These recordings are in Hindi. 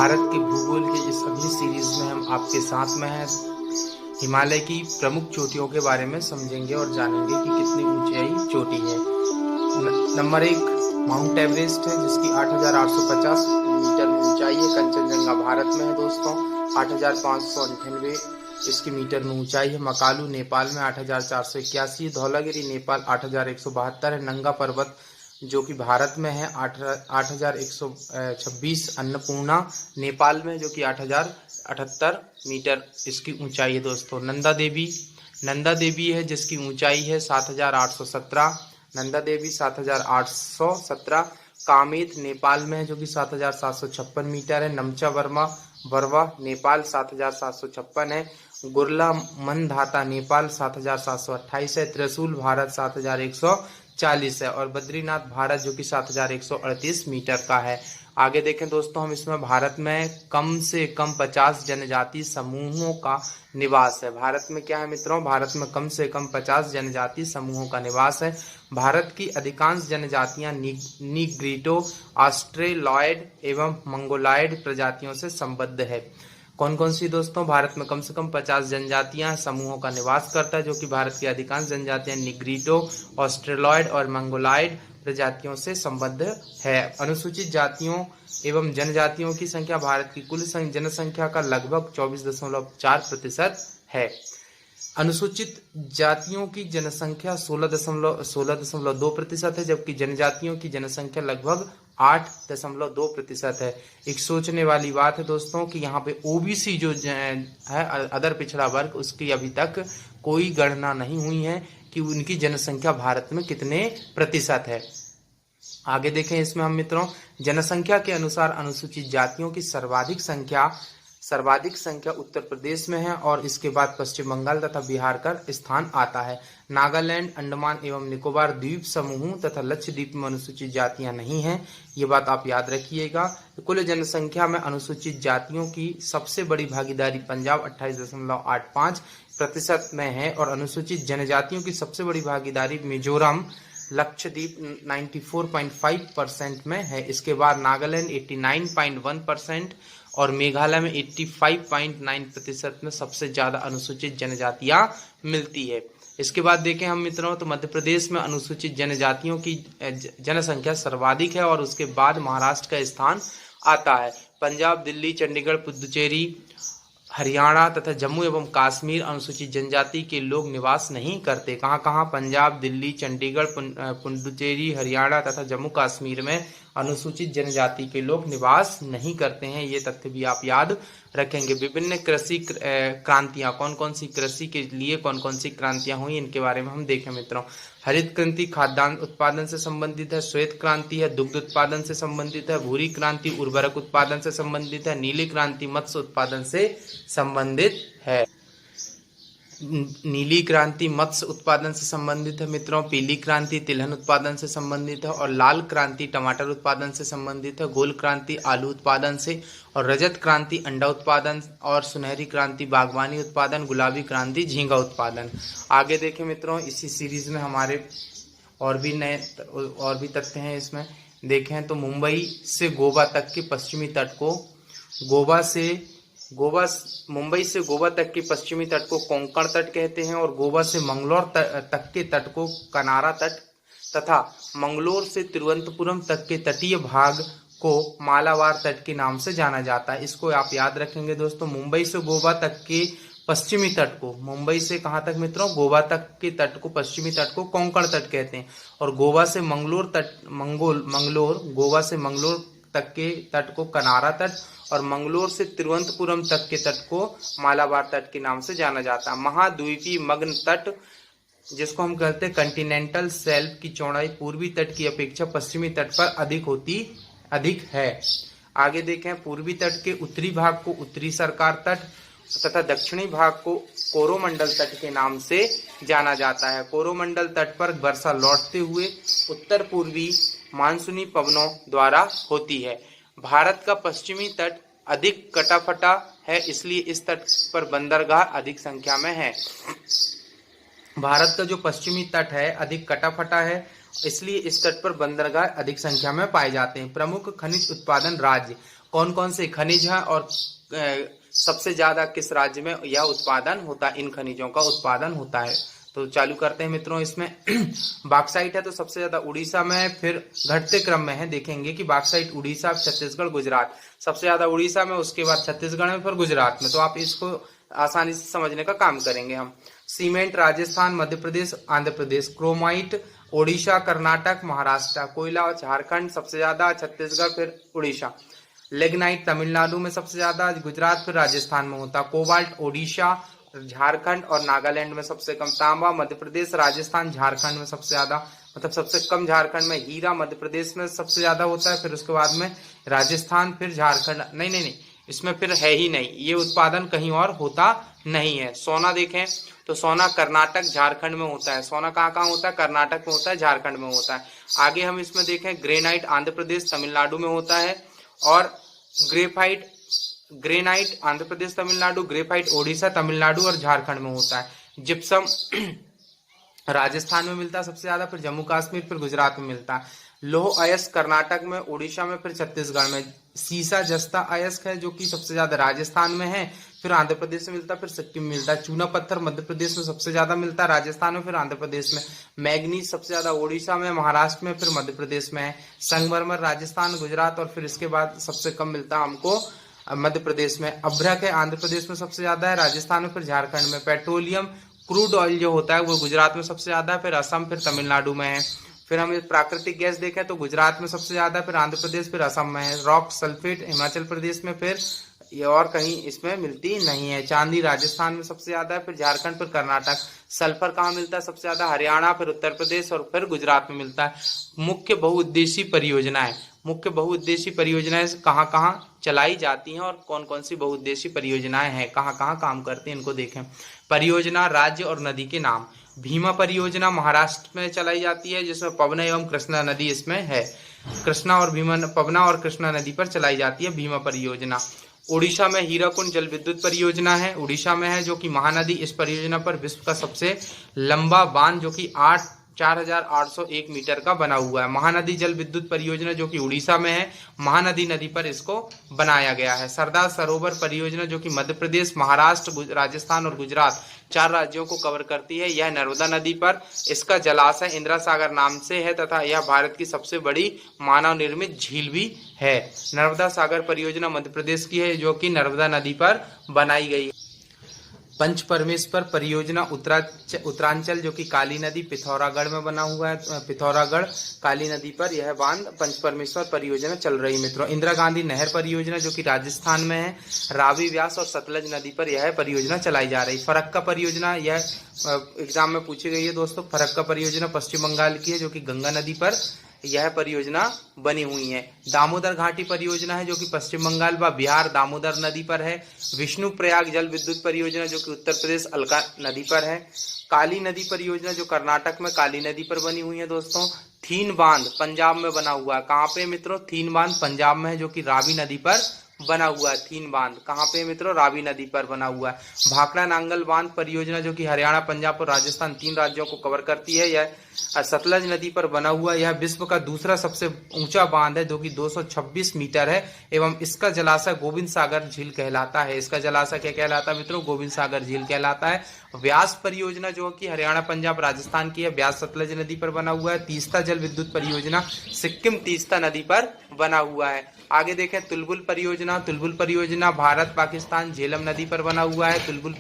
भारत के भूगोल के इस अगली सीरीज में हम आपके साथ में हैं हिमालय की प्रमुख चोटियों के बारे में समझेंगे और जानेंगे कि कितनी ऊंचाई चोटी है। नंबर 1 माउंट एवरेस्ट है, जिसकी 8,850 मीटर में ऊंचाई है। कंचनजंगा भारत में है दोस्तों, 8,598 इसकी मीटर में ऊंचाई है। मकालू नेपाल में 8,481, धौलागिरी नेपाल 8,172 है। नंगा पर्वत जो कि भारत में है 8,126। अन्नपूर्णा नेपाल में जो कि 8,078 मीटर इसकी ऊंचाई है दोस्तों। नंदा देवी है, जिसकी ऊंचाई है 7,817। नंदा देवी 7,817। कामेत नेपाल में है, जो कि 7,756 मीटर है। नमचा बरवा नेपाल 7,756 है। गुरला मनधाता नेपाल 7,728 है। त्रिशूल भारत 7,140 है। और बद्रीनाथ भारत जो कि 7,138 मीटर का है। आगे देखें दोस्तों, हम इसमें भारत में कम से कम 50 जनजाति समूहों का निवास है। भारत में क्या है मित्रों, भारत में कम से कम 50 जनजाति समूहों का निवास है। भारत की अधिकांश जनजातियां नीग्रिटो, ऑस्ट्रेलॉयड एवं मंगोलॉयड प्रजातियों से संबद्ध है। कौन कौन सी दोस्तों, भारत में कम से कम 50 जनजातियां समूहों का निवास करता है, जो कि भारत की अधिकांश जनजातियां निग्रिटो, ऑस्ट्रेलॉयड और मंगोलॉयड प्रजातियों से संबद्ध है। अनुसूचित जातियों एवं जनजातियों की संख्या भारत की कुल जनसंख्या का लगभग 24.4% है। अनुसूचित जातियों की जनसंख्या 16.2% है, जबकि जनजातियों की जनसंख्या लगभग 8.2% है। एक सोचने वाली बात है दोस्तों कि यहाँ पे ओबीसी जो है अदर पिछड़ा वर्ग, उसकी अभी तक कोई गणना नहीं हुई है कि उनकी जनसंख्या भारत में कितने प्रतिशत है। आगे देखें इसमें हम मित्रों, जनसंख्या के अनुसार अनुसूचित जातियों की सर्वाधिक संख्या उत्तर प्रदेश में है और इसके बाद पश्चिम बंगाल तथा बिहार का स्थान आता है। नागालैंड, अंडमान एवं निकोबार द्वीप समूह तथा लक्षद्वीप में अनुसूचित जातियां नहीं हैं, ये बात आप याद रखिएगा। कुल जनसंख्या में अनुसूचित जातियों की सबसे बड़ी भागीदारी पंजाब 28.85% में है और अनुसूचित जनजातियों की सबसे बड़ी भागीदारी मिजोरम, लक्षद्वीप 94.5% में है। इसके बाद नागालैंड 89.1% और मेघालय में 85.9% में सबसे ज्यादा अनुसूचित जनजातियां मिलती है। इसके बाद देखें हम मित्रों, तो मध्य प्रदेश में अनुसूचित जनजातियों की जनसंख्या सर्वाधिक है और उसके बाद महाराष्ट्र का स्थान आता है। पंजाब, दिल्ली, चंडीगढ़, पुडुचेरी, हरियाणा तथा जम्मू एवं कश्मीर अनुसूचित जनजाति के लोग निवास नहीं करते। कहाँ कहाँ, पंजाब, दिल्ली, चंडीगढ़, पुडुचेरी, हरियाणा तथा जम्मू कश्मीर में अनुसूचित जनजाति के लोग निवास नहीं करते हैं। ये तथ्य भी आप याद रखेंगे। विभिन्न कृषि क्रांतियां, कौन कौन सी कृषि के लिए कौन कौन सी क्रांतियां हुई, इनके बारे में हम देखें मित्रों। हरित क्रांति खाद्यान्न उत्पादन से संबंधित है। श्वेत क्रांति है दुग्ध उत्पादन से संबंधित है। भूरी क्रांति उर्वरक उत्पादन से संबंधित है। नीली क्रांति मत्स्य उत्पादन से संबंधित है। नीली क्रांति मत्स्य उत्पादन से संबंधित है मित्रों। पीली क्रांति तिलहन उत्पादन से संबंधित है और लाल क्रांति टमाटर उत्पादन से संबंधित है। गोल क्रांति आलू उत्पादन से और रजत क्रांति अंडा उत्पादन और सुनहरी क्रांति बागवानी उत्पादन, गुलाबी क्रांति झींगा उत्पादन। आगे देखें मित्रों, इसी सीरीज में हमारे और भी तथ्य हैं। इसमें देखें तो मुंबई से गोवा तक के पश्चिमी तट को मुंबई से गोवा तक के पश्चिमी तट को कोंकण तट कहते हैं और गोवा से मंगलोर तक के तट को कनारा तट तथा मंगलोर से तिरुवनंतपुरम तक के तटीय भाग को मालाबार तट के नाम से जाना जाता है। इसको आप याद रखेंगे दोस्तों। मुंबई से गोवा तक के पश्चिमी तट को, मुंबई से कहाँ तक मित्रों, गोवा तक के तट को, पश्चिमी तट को कोंकण तट कहते हैं और गोवा से मंगलोर तक के तट को कनारा तट और मंगलोर से तिरुवनंतपुरम तक के तट को मालाबार तट के नाम से जाना जाता है। महाद्वीपीय मग्न तट, जिसको हम कहते हैं कंटिनेंटल शेल्फ, की चौड़ाई पूर्वी तट की अपेक्षा पश्चिमी तट पर अधिक है। आगे देखें, पूर्वी तट के उत्तरी भाग को उत्तरी सरकार तट तथा दक्षिणी भाग को कोरोमंडल तट के नाम से जाना जाता है। कोरोमंडल तट पर वर्षा लौटते हुए उत्तर पूर्वी मानसूनी पवनों द्वारा होती है। भारत का पश्चिमी तट अधिक कटाफटा है, इसलिए इस तट पर बंदरगाह अधिक संख्या में है। भारत का जो पश्चिमी तट है अधिक कटाफटा है, इसलिए इस तट पर बंदरगाह अधिक संख्या में पाए जाते हैं। प्रमुख खनिज उत्पादन राज्य, कौन कौन से खनिज हैं और सबसे ज्यादा किस राज्य में यह उत्पादन होता है, इन खनिजों का उत्पादन होता है। तो चालू करते हैं मित्रों। इसमें बॉक्साइट है तो सबसे ज्यादा उड़ीसा में है, फिर घटते क्रम में है, देखेंगे कि बॉक्साइट उड़ीसा, छत्तीसगढ़, गुजरात, सबसे ज्यादा उड़ीसा में, उसके बाद छत्तीसगढ़ में, फिर गुजरात में। तो आप इसको आसानी से समझने का काम करेंगे हम। सीमेंट राजस्थान, मध्य प्रदेश, आंध्र प्रदेश। क्रोमाइट ओडिशा, कर्नाटक, महाराष्ट्र। कोयला झारखंड सबसे ज्यादा, छत्तीसगढ़, फिर उड़ीसा। लेग्नाइट तमिलनाडु में सबसे ज्यादा, गुजरात, फिर राजस्थान में होता। कोबाल्ट ओडिशा, झारखंड और नागालैंड में सबसे कम। तांबा मध्य प्रदेश, राजस्थान, झारखंड में सबसे ज्यादा, मतलब सबसे कम झारखंड में। हीरा मध्य प्रदेश में सबसे ज्यादा होता है, फिर उसके बाद में राजस्थान, फिर झारखंड। नहीं, इसमें फिर है ही नहीं, ये उत्पादन कहीं और होता नहीं है। सोना देखें तो सोना कर्नाटक, झारखंड में होता है। सोना कहाँ कहाँ होता है? कर्नाटक में होता है, झारखंड में होता है। आगे हम इसमें देखें, ग्रेनाइट आंध्र प्रदेश, तमिलनाडु में होता है, और ग्रेनाइट आंध्र प्रदेश, तमिलनाडु, ग्रेफाइट ओडिशा, तमिलनाडु और झारखंड में होता है। जिप्सम राजस्थान में मिलता है सबसे ज्यादा, फिर जम्मू कश्मीर, फिर गुजरात में मिलता है। लोह अयस्क कर्नाटक में, उड़ीसा में, फिर छत्तीसगढ़ में। सीसा जस्ता अयस्क है जो कि सबसे ज्यादा राजस्थान में है, फिर आंध्र प्रदेश में मिलता है, फिर सिक्किम में मिलता है। चूना पत्थर मध्य प्रदेश में सबसे ज्यादा मिलता है, राजस्थान में, फिर आंध्र प्रदेश में। मैग्नीज सबसे ज्यादा उड़ीसा में, महाराष्ट्र में, फिर मध्य प्रदेश में है। संगमरमर राजस्थान, गुजरात, और फिर इसके बाद सबसे कम मिलता है हमको मध्य प्रदेश में। अभ्रक है आंध्र प्रदेश में सबसे ज्यादा है, राजस्थान में, फिर झारखंड में। पेट्रोलियम क्रूड ऑयल जो होता है वो गुजरात में सबसे ज्यादा है, फिर असम, फिर तमिलनाडु में है। फिर हम प्राकृतिक गैस देखें तो गुजरात में सबसे ज्यादा है, फिर आंध्र प्रदेश, फिर असम में है। रॉक सल्फेट हिमाचल प्रदेश में, फिर ये और कहीं इसमें मिलती नहीं है। चांदी राजस्थान में सबसे ज्यादा है, फिर झारखंड, फिर कर्नाटक। सल्फर कहाँ मिलता है सबसे ज्यादा? हरियाणा, फिर उत्तर प्रदेश, और फिर गुजरात में मिलता है। मुख्य बहुउद्देशीय परियोजनाएं, मुख्य बहुउद्देशीय परियोजनाएं कहाँ कहाँ चलाई जाती हैं और कौन कौन सी बहुउद्देशीय परियोजनाएं हैं, कहाँ कहाँ काम करती हैं, इनको देखें। परियोजना, राज्य और नदी के नाम। भीमा परियोजना महाराष्ट्र में चलाई जाती है, जिसमें पवना एवं कृष्णा नदी इसमें है। कृष्णा और भीमा, पवना और कृष्णा नदी पर चलाई जाती है भीमा परियोजना। उड़ीसा में हीराकुंड जल विद्युत परियोजना है, उड़ीसा में है, जो कि महानदी। इस परियोजना पर विश्व का सबसे लंबा बांध जो कि 4,801 मीटर का बना हुआ है। महानदी जल विद्युत परियोजना जो कि उड़ीसा में है, महानदी नदी पर इसको बनाया गया है। सरदार सरोवर परियोजना जो कि मध्य प्रदेश, महाराष्ट्र, राजस्थान और गुजरात 4 राज्यों को कवर करती है। यह नर्मदा नदी पर, इसका जलाशय इंदिरा सागर नाम से है तथा यह भारत की सबसे बड़ी मानव निर्मित झील भी है। नर्मदा सागर परियोजना मध्य प्रदेश की है, जो कि नर्मदा नदी पर बनाई गई है। पंच परमेश्वर परियोजना उत्तरांचल जो कि काली नदी पिथौरागढ़ में बना हुआ है। पिथौरागढ़ काली नदी पर यह बांध पंच परमेश्वर परियोजना चल रही है मित्रों। इंदिरा गांधी नहर परियोजना जो कि राजस्थान में है, रावी, व्यास और सतलज नदी पर यह परियोजना चलाई जा रही है। फरक्का परियोजना, यह एग्जाम में पूछी गई है दोस्तों। फरक्का परियोजना पश्चिम बंगाल की है, जो कि गंगा नदी पर यह परियोजना बनी हुई है। दामोदर घाटी परियोजना है जो कि पश्चिम बंगाल व बिहार दामोदर नदी पर है। विष्णु प्रयाग जल विद्युत परियोजना जो कि उत्तर प्रदेश अलका नदी पर है। काली नदी परियोजना जो कर्नाटक में काली नदी पर बनी हुई है दोस्तों। थीन बांध पंजाब में बना हुआ है। कहाँ पे मित्रों? थीन बांध पंजाब में है, जो कि रावी नदी पर बना हुआ है। थीन बांध कहाँ पे मित्रों? रावी नदी पर बना हुआ है। भाखड़ा नांगल बांध परियोजना जो कि हरियाणा, पंजाब और राजस्थान 3 राज्यों को कवर करती है। यह सतलज नदी पर बना हुआ है। यह विश्व का दूसरा सबसे ऊंचा बांध है, जो कि 226 मीटर है, एवं इसका जलाशय गोविंद सागर झील कहलाता है। इसका जलाशय क्या कहलाता है मित्रों? गोविंद सागर झील कहलाता है। व्यास परियोजना जो कि हरियाणा, पंजाब, राजस्थान की है, व्यास सतलज नदी पर बना हुआ है। तीस्ता जल विद्युत परियोजना सिक्किम तीस्ता नदी पर बना हुआ है। आगे देखें तुलबुल परियोजना। तुलबुल परियोजना भारत, पाकिस्तान, झेलम नदी पर बना हुआ है। तुलबुल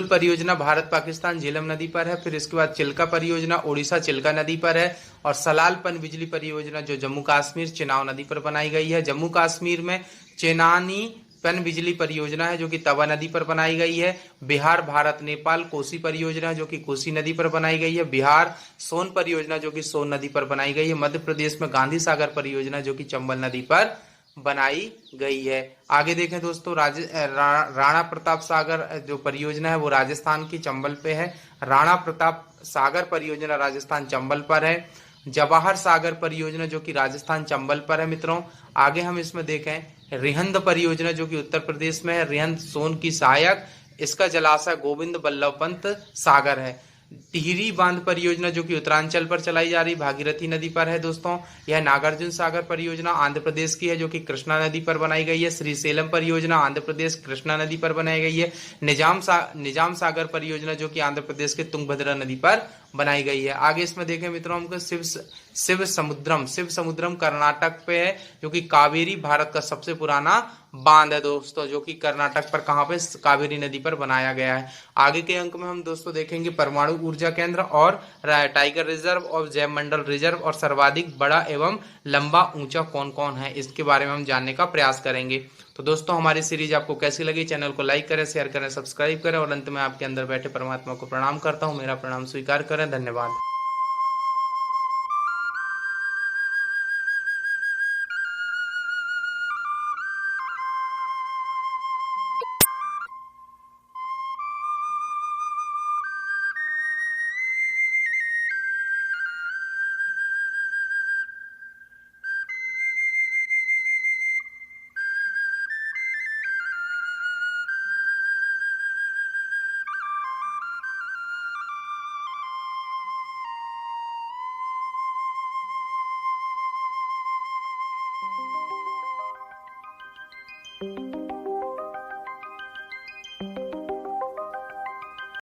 परियोजना भारत, पाकिस्तान, झेलम नदी पर है। फिर इसके बाद चिल्का परियोजना उड़ीसा चिल्का नदी पर है। और सलाल पन बिजली परियोजना जो जम्मू कश्मीर चिनाव नदी पर बनाई गई है। जम्मू कश्मीर में चेनानी पन बिजली परियोजना है, जो कि तवा नदी पर बनाई गई है। बिहार भारत नेपाल कोसी परियोजना जो कि कोसी नदी पर बनाई गई है। बिहार सोन परियोजना जो कि सोन नदी पर बनाई गई है। मध्य प्रदेश में गांधी सागर परियोजना जो कि चंबल नदी पर बनाई गई है। आगे देखें दोस्तों, राणा प्रताप सागर जो परियोजना है वो राजस्थान की चंबल पे है। राणा प्रताप सागर परियोजना राजस्थान चंबल पर है। जवाहर सागर परियोजना जो कि राजस्थान चंबल पर है मित्रों। आगे हम इसमें देखें रिहंद परियोजना जो कि उत्तर प्रदेश में है। रिहंद सोन की सहायक, इसका जलाशय गोविंद बल्लभ पंत सागर है। टिहरी बांध परियोजना जो कि उत्तरांचल पर चलाई जा रही भागीरथी नदी पर है दोस्तों। यह नागार्जुन सागर परियोजना आंध्र प्रदेश की है जो कि कृष्णा नदी पर बनाई गई है। श्रीशैलम परियोजना आंध्र प्रदेश कृष्णा नदी पर बनाई गई है। निजाम सागर परियोजना जो कि आंध्र प्रदेश के तुंगभद्रा नदी पर बनाई गई है। आगे इसमें देखें मित्रों हमको शिव समुद्रम कर्नाटक पे है जो कि कावेरी भारत का सबसे पुराना बांध है दोस्तों, जो कि कर्नाटक पर कहां पे कावेरी नदी पर बनाया गया है। आगे के अंक में हम दोस्तों देखेंगे परमाणु ऊर्जा केंद्र और टाइगर रिजर्व और जैव मंडल रिजर्व और सर्वाधिक बड़ा एवं लंबा ऊंचा कौन कौन है, इसके बारे में हम जानने का प्रयास करेंगे। तो दोस्तों हमारी सीरीज आपको कैसी लगी, चैनल को लाइक करें, शेयर करें, सब्सक्राइब करें और अंत में आपके अंदर बैठे परमात्मा को प्रणाम करता हूं। मेरा प्रणाम स्वीकार करें। धन्यवाद।